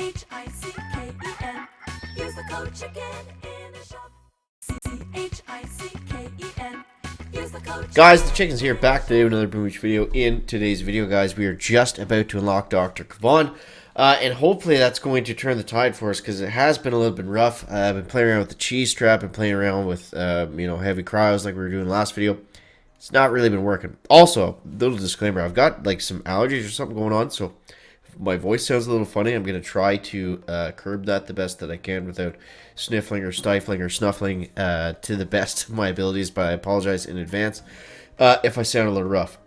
CHICKEN. Use the code chicken in the shop. CHICKEN. Use the code Guys, the Chicken's here, back to another Boom Beach video. In today's video, guys, we are just about to unlock Dr. Kavon. And hopefully that's going to turn the tide for us, because it has been a little bit rough. I've been playing around with the cheese strap and playing around with, heavy cryos like we were doing last video. It's not really been working. Also, little disclaimer, I've got like some allergies or something going on, so if my voice sounds a little funny, I'm going to try to curb that the best that I can without sniffling or stifling or snuffling to the best of my abilities, but I apologize in advance if I sound a little rough.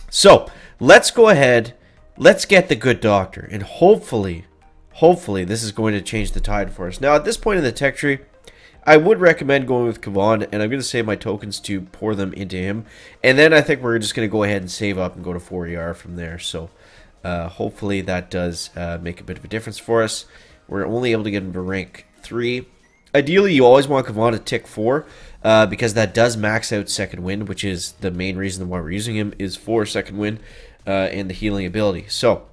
So, let's go ahead, let's get the good doctor, and hopefully this is going to change the tide for us. Now, at this point in the tech tree, I would recommend going with Kavon, and I'm going to save my tokens to pour them into him. And then I think we're just going to go ahead and save up and go to 4 ER from there. So hopefully that does make a bit of a difference for us. We're only able to get him to rank 3. Ideally, you always want Kavon to tick 4, because that does max out second wind, which is the main reason why we're using him, is for second wind and the healing ability. So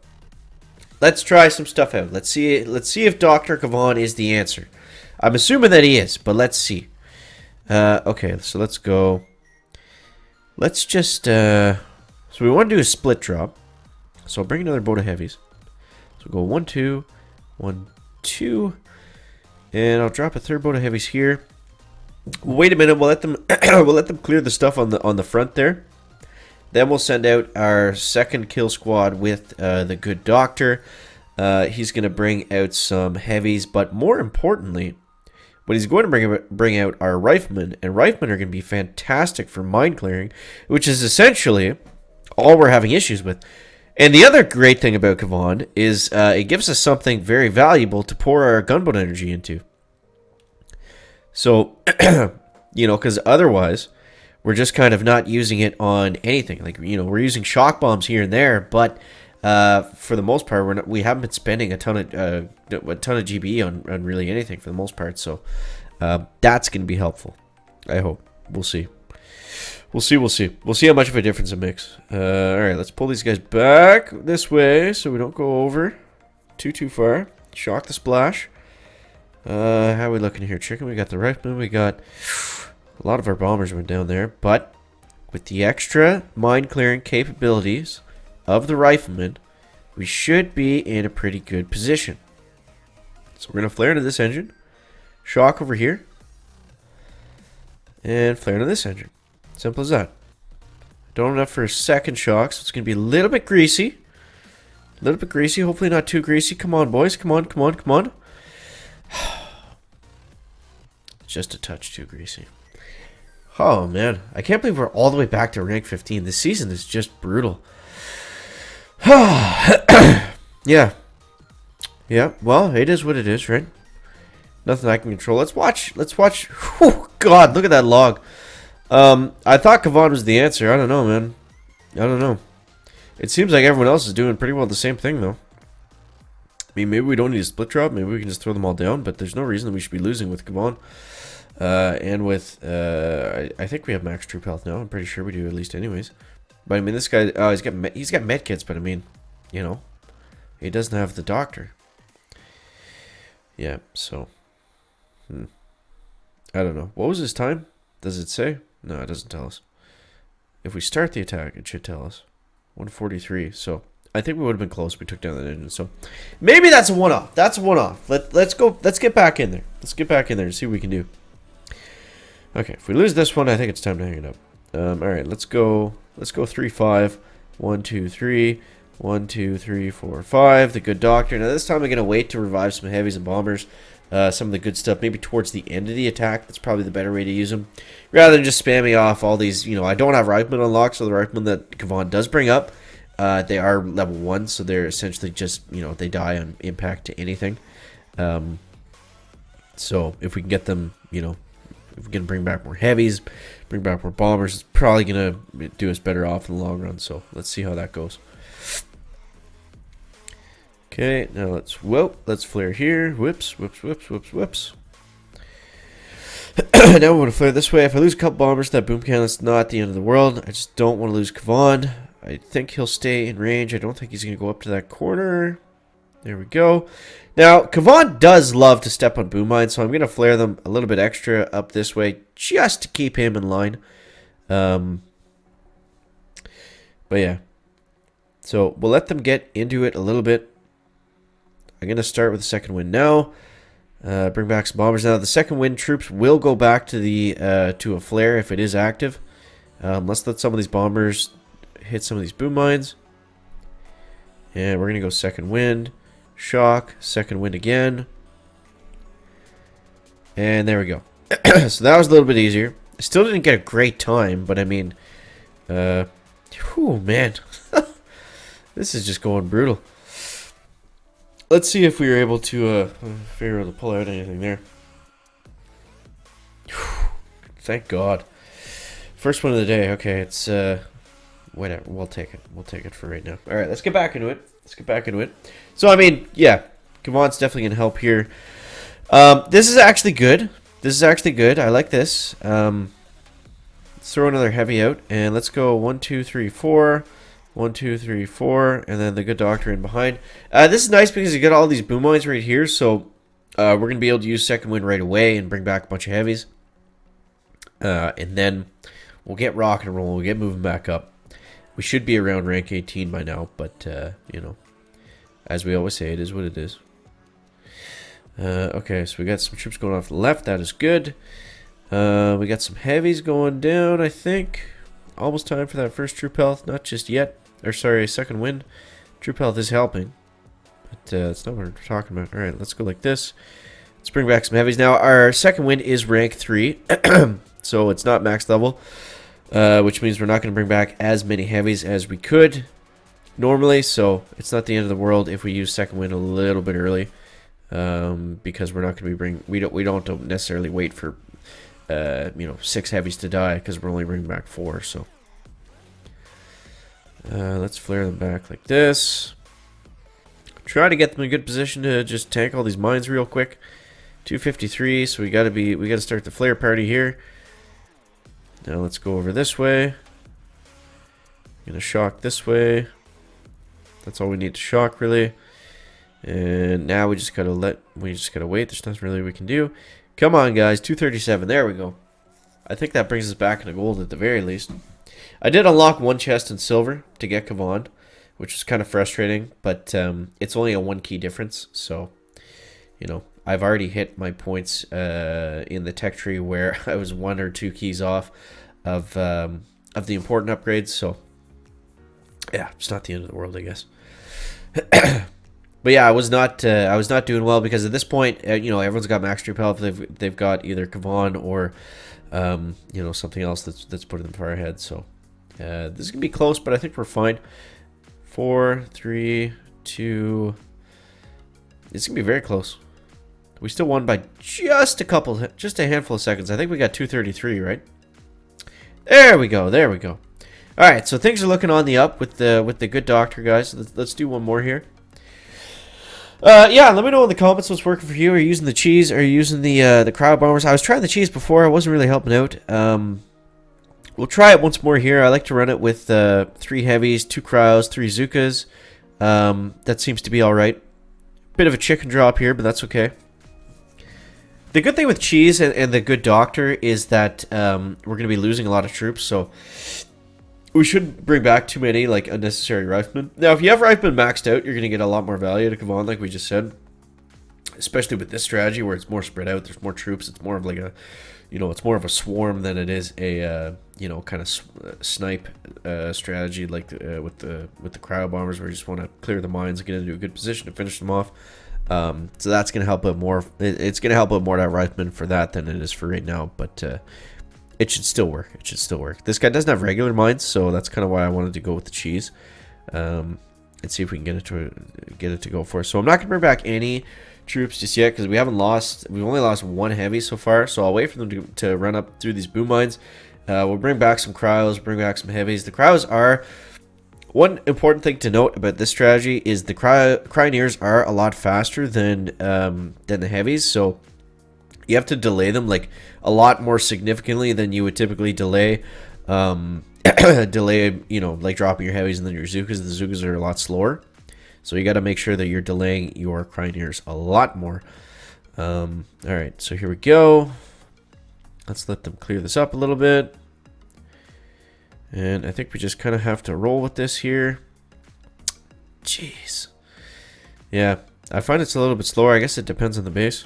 let's try some stuff out. Let's see if Dr. Kavon is the answer. I'm assuming that he is, but let's see. Okay, so let's go. Let's just, so we want to do a split drop. So I'll bring another boat of heavies. So we'll go 1, 2, 1, 2. And I'll drop a third boat of heavies here. Wait a minute, we'll let them we'll let them clear the stuff on the front there. Then we'll send out our second kill squad with the good doctor. He's going to bring out some heavies, but more importantly, what he's going to bring out are riflemen, and riflemen are going to be fantastic for mine clearing, which is essentially all we're having issues with. And the other great thing about Kavon is it gives us something very valuable to pour our gunboat energy into. So, because otherwise we're just kind of not using it on anything. Like, we're using shock bombs here and there, but for the most part, we haven't been spending a ton of GBE on really anything for the most part. So that's going to be helpful, I hope. We'll see. We'll see how much of a difference it makes. All right, let's pull these guys back this way so we don't go over too far. Shock the splash. How are we looking here, chicken? We got the rifleman. We got a lot of our bombers went down there, but with the extra mine clearing capabilities of the rifleman, we should be in a pretty good position. So we're going to flare into this engine, shock over here, and flare into this engine. Simple as that. Don't have enough for a second shock, so it's going to be a little bit greasy. Hopefully not too greasy. Come on, boys. Come on. Just a touch too greasy. Oh, man. I can't believe we're all the way back to rank 15. This season is just brutal. Yeah, well, it is what it is, right? Nothing I can control. Let's watch. Whew, God, look at that log. I thought Kavon was the answer. I don't know, man. I don't know. It seems like everyone else is doing pretty well the same thing, though. I mean, maybe we don't need a split drop. Maybe we can just throw them all down, but there's no reason that we should be losing with Kavon. And with, I think we have max troop health now. I'm pretty sure we do, at least anyways. But I mean, this guy, he's got med kits, but I mean, he doesn't have the doctor. Yeah, so, I don't know. What was his time? Does it say? No, it doesn't tell us. If we start the attack, it should tell us. 143. So I think we would have been close if we took down that engine. So maybe that's a one-off. Let's go. Let's get back in there. Let's get back in there and see what we can do. Okay, if we lose this one, I think it's time to hang it up. All right, let's go 3-5. 1, 2, 3. 1, 2, 3, 4, 5. The good doctor. Now this time I'm gonna wait to revive some heavies and bombers. Some of the good stuff, maybe towards the end of the attack. That's probably the better way to use them, rather than just spamming off all these. I don't have riflemen unlocked, so the riflemen that Kavon does bring up, they are level 1, so they're essentially just they die on impact to anything. So if we can get them, if we can bring back more heavies, bring back more bombers, it's probably gonna do us better off in the long run. So let's see how that goes. Okay, now let's flare here. Whoops. Now we want to flare this way. If I lose a couple bombers to that boom cannon, it's not the end of the world. I just don't want to lose Kavon. I think he'll stay in range. I don't think he's going to go up to that corner. There we go. Now, Kavan does love to step on boom mines, so I'm going to flare them a little bit extra up this way just to keep him in line. But yeah. So we'll let them get into it a little bit. I'm going to start with the second wind now. Bring back some bombers now. The second wind troops will go back to the to a flare if it is active. Let's let some of these bombers hit some of these boom mines. And we're going to go second wind. Shock. Second wind again. And there we go. So that was a little bit easier. I still didn't get a great time, but I mean... whew, man. This is just going brutal. Let's see if we were able to figure out to pull out anything there. Whew, thank God. First one of the day. Okay, it's whatever. We'll take it. We'll take it for right now. All right, let's get back into it. So I mean, yeah, Kavan's definitely gonna help here. This is actually good. I like this. Let's throw another heavy out and let's go 1, 2, 3, 4. 1, 2, 3, 4, and then the good doctor in behind. This is nice because you got all these boom mines right here, so we're going to be able to use second wind right away and bring back a bunch of heavies. And then we'll get rocking and rolling, we'll get moving back up. We should be around rank 18 by now, but, you know, as we always say, it is what it is. Okay, so we got some troops going off the left, that is good. We got some heavies going down, I think. Almost time for that first troop health, not just yet. Or sorry, second wind. Troop health is helping. But that's not what we're talking about. Alright, let's go like this. Let's bring back some heavies. Now, our second wind is rank 3. So it's not max level. Which means we're not going to bring back as many heavies as we could normally. So it's not the end of the world if we use second wind a little bit early. Because we're not going to be we don't necessarily wait for you know, 6 heavies to die because we're only bringing back 4. So let's flare them back like this. Try to get them in a good position to just tank all these mines real quick. 253, so we gotta start the flare party here. Now let's go over this way. Gonna shock this way. That's all we need to shock really. And now we just gotta wait. There's nothing really we can do. Come on, guys. 237. There we go. I think that brings us back into gold at the very least. I did unlock one chest in silver to get Kavan, which was kind of frustrating, but it's only a 1 key difference. So, you know, I've already hit my points in the tech tree where I was 1 or 2 keys off of the important upgrades. So, yeah, it's not the end of the world, I guess. But yeah, I was not doing well because at this point, you know, everyone's got max troop health. They've got either Kavan or, you know, something else that's putting them far ahead. So this is gonna be close, but I think we're fine. 4, 3, 2. It's gonna be very close. We still won by just a handful of seconds. I think we got 233, right? There we go. There we go. All right, so things are looking on the up with the good doctor, guys. Let's do one more here. Yeah, let me know in the comments what's working for you. Are you using the cheese? Are you using the cryo bombers? I was trying the cheese before. I wasn't really helping out. We'll try it once more here. I like to run it with 3 heavies, 2 cryos, 3 Zukas. That seems to be all right. Bit of a chicken drop here, but that's okay. The good thing with cheese and the good doctor is that we're going to be losing a lot of troops, so we shouldn't bring back too many like unnecessary riflemen. Now, if you have riflemen maxed out, you're going to get a lot more value to come on, like we just said. Especially with this strategy where it's more spread out. There's more troops. It's more of like a, you know, it's more of a swarm than it is a, you know, kind of snipe strategy like with the cryo bombers where you just want to clear the mines and get into a good position to finish them off. So that's going to help out more. It's going to help out more that rifleman for that than it is for right now. But it should still work. It should still work. This guy doesn't have regular mines, so that's kind of why I wanted to go with the cheese. And see if we can get it to go for us. So I'm not going to bring back any troops just yet because we've only lost 1 heavy so far. So I'll wait for them to run up through these boom mines. We'll bring back some cryos, bring back some heavies. The cryos are... One important thing to note about this strategy is the cryoneers are a lot faster than the heavies, so you have to delay them like a lot more significantly than you would typically delay, you know, like dropping your heavies and then your Zukas. The Zukas are a lot slower, So you got to make sure that you're delaying your crying ears a lot more. All right, so here we go. Let's let them clear this up a little bit. And I think we just kind of have to roll with this here. Jeez. Yeah, I find it's a little bit slower. I guess it depends on the base.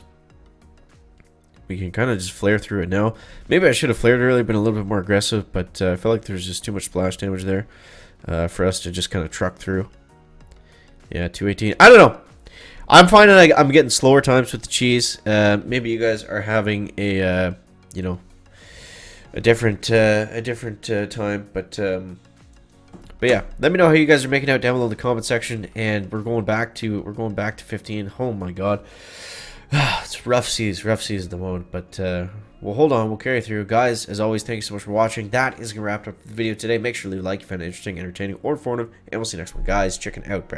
We can kind of just flare through it now. Maybe I should have flared earlier, been a little bit more aggressive, but I feel like there's just too much splash damage there for us to just kind of truck through. Yeah, 218. I don't know. I'm finding I'm getting slower times with the cheese. Maybe you guys are having a, you know, a different time, but yeah, let me know how you guys are making out down below in the comment section. And we're going back to 15. Oh my god. It's rough seas at the moment, but we'll hold on, we'll carry through. Guys, as always, thank you so much for watching. That is gonna wrap up the video today. Make sure to leave a like if you found it interesting, entertaining, or informative, and we'll see you next one. Guys, checking out.